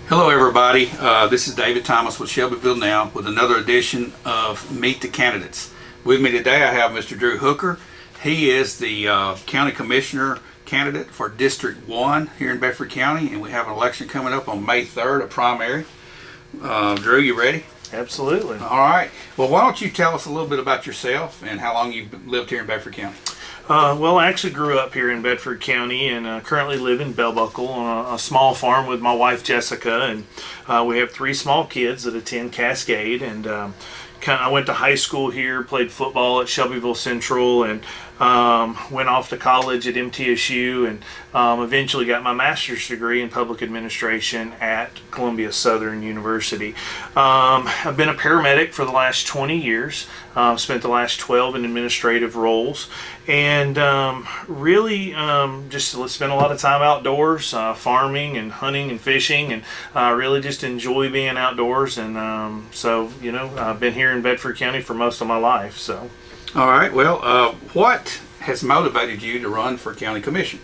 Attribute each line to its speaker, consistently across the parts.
Speaker 1: Hello everybody, this is David Thomas with Shelbyville Now with another edition of Meet the Candidates. With me today I have Mr. Drew Hooker. He is the County Commissioner candidate for District 1 here in Bedford County, and we have an election coming up on May 3rd, a primary. Drew, you ready?
Speaker 2: Absolutely.
Speaker 1: All right. Well, why don't you tell us a little bit about yourself and how long you've lived here in Bedford County?
Speaker 2: Well, I actually grew up here in Bedford County and currently live in Bell Buckle on a small farm with my wife Jessica, and we have 3 small kids that attend Cascade. And I went to high school here, played football at Shelbyville Central, and went off to college at MTSU, and eventually got my master's degree in public administration at Columbia Southern University. I've been a paramedic for the last 20 years, spent the last 12 in administrative roles, and really just spent a lot of time outdoors, farming and hunting and fishing, and really just enjoy being outdoors. And so, I've been here in Bedford County for most of my life. So.
Speaker 1: All right. Well, what has motivated you to run for county commission?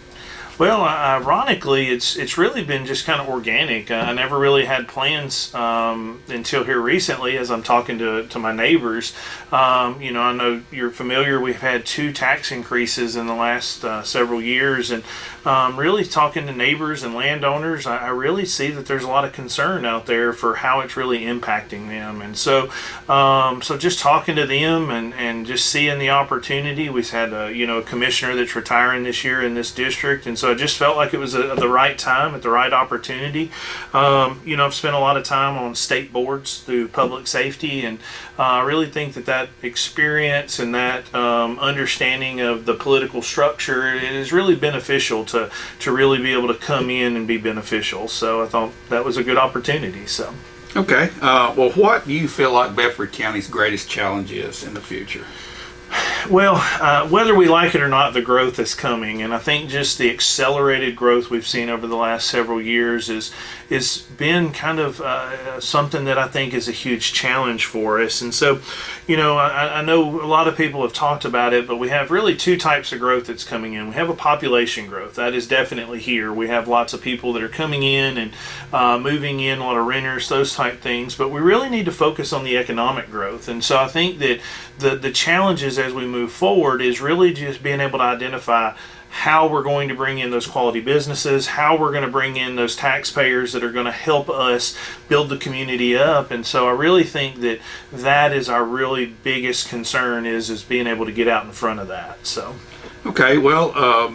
Speaker 2: Well, ironically, it's really been just kind of organic. I never really had plans until here recently, as I'm talking to my neighbors. I know you're familiar. We've had 2 tax increases in the last several years, and really talking to neighbors and landowners, I really see that there's a lot of concern out there for how it's really impacting them. And so just talking to them and just seeing the opportunity. We've had a commissioner that's retiring this year in this district, and so I just felt like it was the right time at the right opportunity. I've spent a lot of time on state boards through public safety, and I really think that experience and that understanding of the political structure is really beneficial to really be able to come in and be beneficial. So I thought that was a good opportunity. So.
Speaker 1: Okay. Well, what do you feel like Bedford County's greatest challenge is in the future?
Speaker 2: Well, whether we like it or not, the growth is coming, and I think just the accelerated growth we've seen over the last several years is been kind of something that I think is a huge challenge for us. And so, I know a lot of people have talked about it, but we have really 2 types of growth that's coming in. We have a population growth that is definitely here. We have lots of people that are coming in and moving in, a lot of renters, those type things. But we really need to focus on the economic growth. And so I think that the challenges as we move forward is really just being able to identify how we're going to bring in those quality businesses, how we're going to bring in those taxpayers that are going to help us build the community up. And so I really think that is our really biggest concern is being able to get out in front of that. So. Okay,
Speaker 1: well,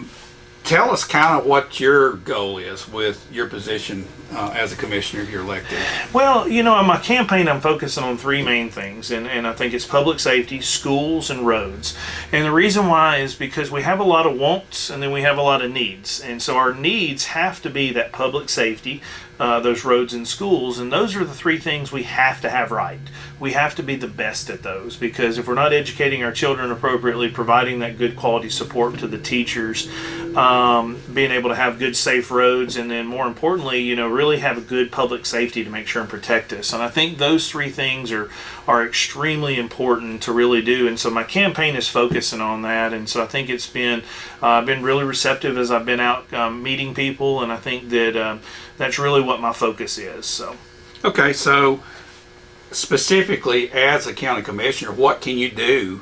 Speaker 1: tell us kind of what your goal is with your position as a commissioner if you're elected.
Speaker 2: Well, in my campaign I'm focusing on 3 main things, and I think it's public safety, schools, and roads. And the reason why is because we have a lot of wants and then we have a lot of needs. And so our needs have to be that public safety, those roads and schools, and those are the 3 things we have to have right. We have to be the best at those, because if we're not educating our children appropriately, providing that good quality support to the teachers, being able to have good safe roads, and then more importantly, really have a good public safety to make sure and protect us. And I think those 3 things are extremely important to really do. And so my campaign is focusing on that. And so I think it's been really receptive as I've been out meeting people, and I think that that's really what my focus is. So.
Speaker 1: Okay, so specifically as a county commissioner, what can you do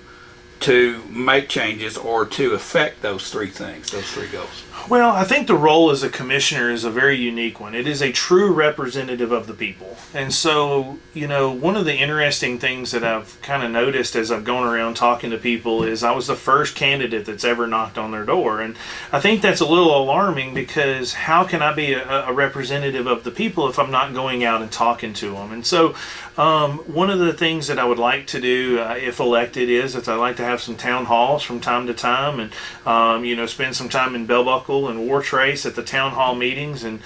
Speaker 1: to make changes or to affect those 3 things, those 3 goals?
Speaker 2: Well, I think the role as a commissioner is a very unique one. It is a true representative of the people. And so, one of the interesting things that I've kind of noticed as I've gone around talking to people is I was the first candidate that's ever knocked on their door. And I think that's a little alarming, because how can I be a representative of the people if I'm not going out and talking to them? And so one of the things that I would like to do if elected is I'd like to have some town halls from time to time, and spend some time in Bell Buckle and War Trace at the town hall meetings, and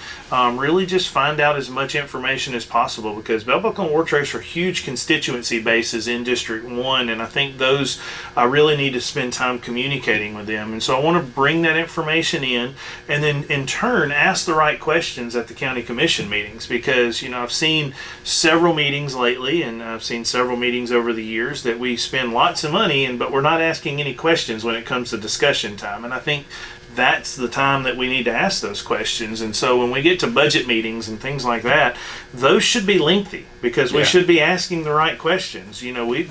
Speaker 2: really just find out as much information as possible, because Bell Buckle and War Trace are huge constituency bases in District 1, and I think those I really need to spend time communicating with them. And so I want to bring that information in, and then in turn ask the right questions at the county commission meetings, because I've seen several meetings lately, and I've seen several meetings over the years that we spend lots of money in, but we're not asking any questions when it comes to discussion time. And I think that's the time that we need to ask those questions. And so when we get to budget meetings and things like that, those should be lengthy because we should be asking the right questions.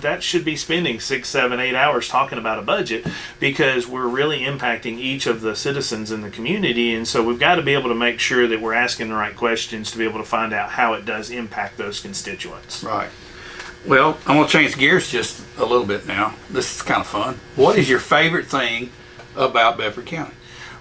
Speaker 2: That should be spending 6, 7, 8 hours talking about a budget because we're really impacting each of the citizens in the community. And so we've got to be able to make sure that we're asking the right questions to be able to find out how it does impact those constituents.
Speaker 1: Right. Well, I'm going to change gears just a little bit now. This is kind of fun. What is your favorite thing about Bedford County?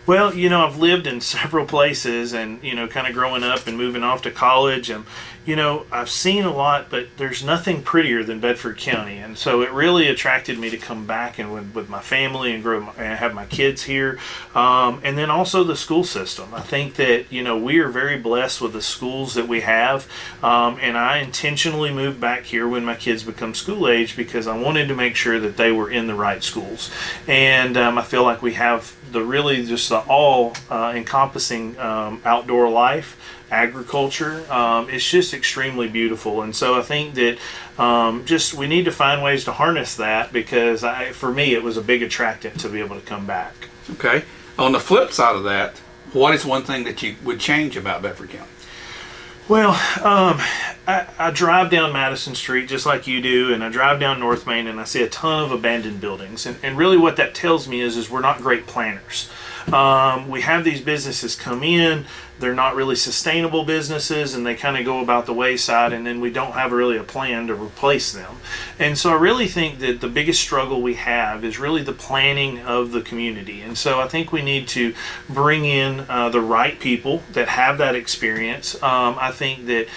Speaker 2: Well, I've lived in several places and, kind of growing up and moving off to college and, I've seen a lot, but there's nothing prettier than Bedford County. And so it really attracted me to come back and with my family and have my kids here. And then also the school system. I think that, we are very blessed with the schools that we have. And I intentionally moved back here when my kids become school age because I wanted to make sure that they were in the right schools. And I feel like we have the all encompassing outdoor life, agriculture. It's just extremely beautiful. And so I think that we need to find ways to harness that because for me it was a big attractant to be able to come back.
Speaker 1: Okay. On the flip side of that, what is one thing that you would change about Bedford County?
Speaker 2: Well, I drive down Madison Street just like you do, and I drive down North Main and I see a ton of abandoned buildings. And really what that tells me is we're not great planners. We have these businesses come in, they're not really sustainable businesses and they kind of go about the wayside, and then we don't have really a plan to replace them. And so I really think that the biggest struggle we have is really the planning of the community. And so I think we need to bring in the right people that have that experience. I think that,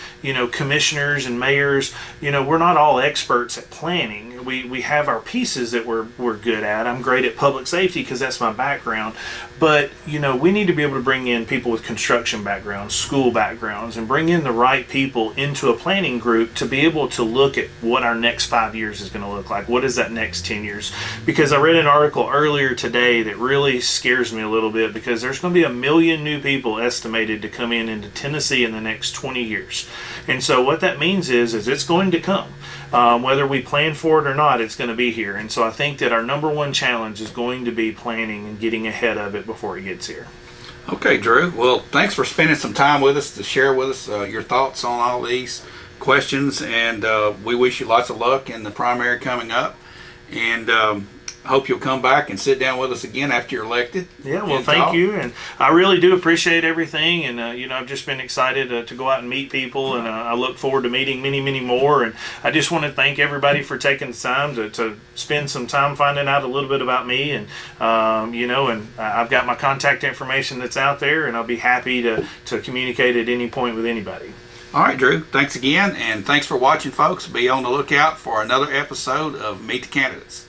Speaker 2: commissioners and mayors, we're not all experts at planning. We have our pieces that we're good at. I'm great at public safety because that's my background. But, we need to be able to bring in people with construction backgrounds, school backgrounds, and bring in the right people into a planning group to be able to look at what our next 5 years is going to look like. What is that next 10 years? Because I read an article earlier today that really scares me a little bit because there's going to be 1 million new people estimated to come into Tennessee in the next 20 years. And so what that means is it's going to come. Whether we plan for it or not, it's going to be here. And so I think that our number one challenge is going to be planning and getting ahead of it before it gets here.
Speaker 1: Okay, Drew. Well, thanks for spending some time with us to share with us your thoughts on all these questions. And we wish you lots of luck in the primary coming up. And hope you'll come back and sit down with us again after you're elected.
Speaker 2: Yeah, well, thank you. And I really do appreciate everything. And, I've just been excited to go out and meet people. And I look forward to meeting many, many more. And I just want to thank everybody for taking the time to spend some time finding out a little bit about me. And, and I've got my contact information that's out there. And I'll be happy to communicate at any point with anybody.
Speaker 1: All right, Drew. Thanks again. And thanks for watching, folks. Be on the lookout for another episode of Meet the Candidates.